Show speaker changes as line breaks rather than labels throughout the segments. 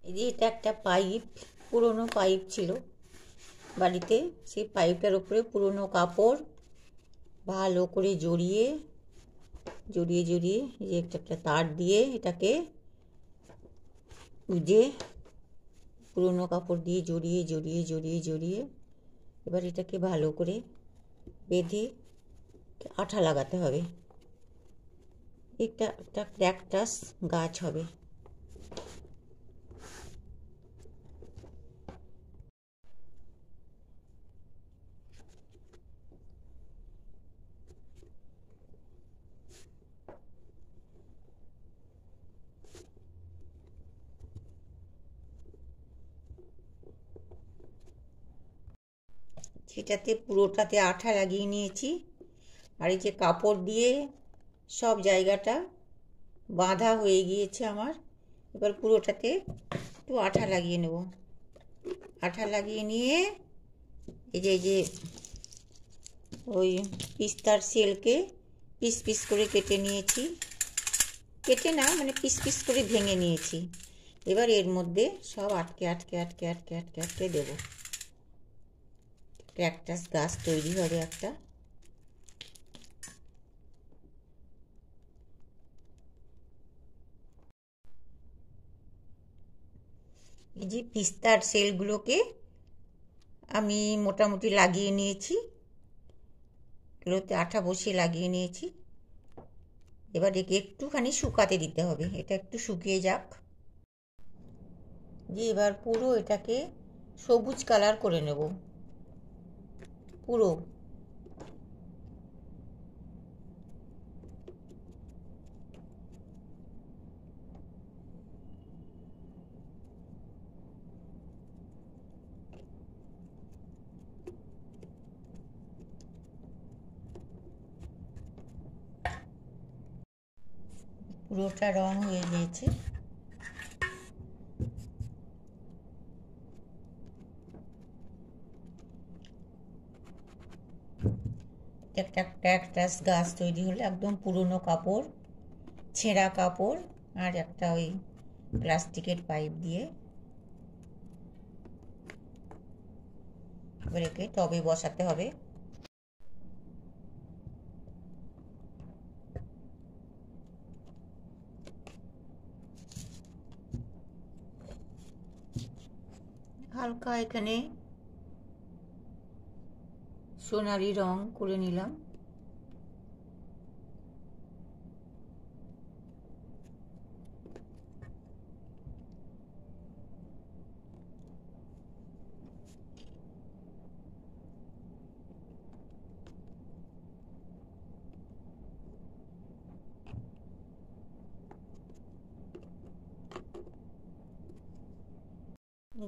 এই যে এটা একটা পাইপ, পুরনো পাইপ ছিল বাড়িতে। সেই পাইপটার উপরে পুরনো কাপড় ভালো করে জড়িয়ে জড়িয়ে জড়িয়ে এই যে একটা তার দিয়ে এটাকে উজে পুরনো কাপড় দিয়ে জড়িয়ে জড়িয়ে জড়িয়ে জড়িয়ে এবার এটাকে ভালো করে বেঁধে আঠা লাগাতে হবে। একটা একটা ক্যাকটাস গাছ হবে। সেটাতে পুরোটাতে আঠা লাগিয়ে নিয়েছি, আর এই যে কাপড় দিয়ে সব জায়গাটা বাঁধা হয়ে গিয়েছে আমার। এবার পুরোটাতে একটু আঠা লাগিয়ে নেব। আঠা লাগিয়ে নিয়ে এই যে ওই পিস্তার সেলকে পিস পিস করে কেটে নিয়েছি, কেটে না মানে পিস পিস করে ভেঙে নিয়েছি। এবার এর মধ্যে সব আটকে আটকে আটকে আটকে আটকে আটকে দেবো। ক্যাকটাস গাছ তৈরি হবে একটা। এই যে পিস্তার সেলগুলোকে আমি মোটামুটি লাগিয়ে নিয়েছি, এগুলোতে আঠা বসিয়ে লাগিয়ে নিয়েছি। এবার একে একটুখানি শুকাতে দিতে হবে, এটা একটু শুকিয়ে যাক। যে এবার পুরো এটাকে সবুজ কালার করে নেব পুরো। পুরোটা রং হয়ে গিয়েছে। একটা ক্যাকটাস গাছ তৈরি হলে একদম পুরনো কাপড়, ছেঁড়া কাপড় আর একটা ওই প্লাস্টিকের পাইপ দিয়ে এবার একে টবে বসাতে হবে। হালকা এখানে সোনালি রং করে নিলাম।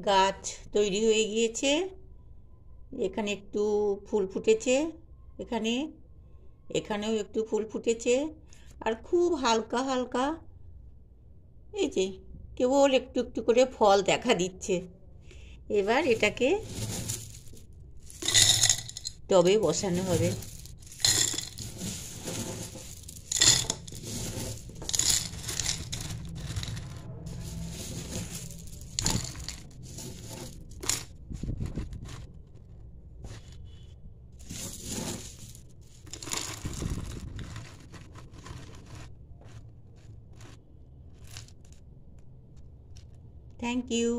গাছ তৈরি হয়ে গিয়েছে। এখানে একটু ফুল ফুটেছে, এখানে এখানেও একটু ফুল ফুটেছে, আর খুব হালকা হালকা এই যে কেবল একটু একটু করে ফল দেখা দিচ্ছে। এবার এটাকে টবে বসানো হবে। Thank you.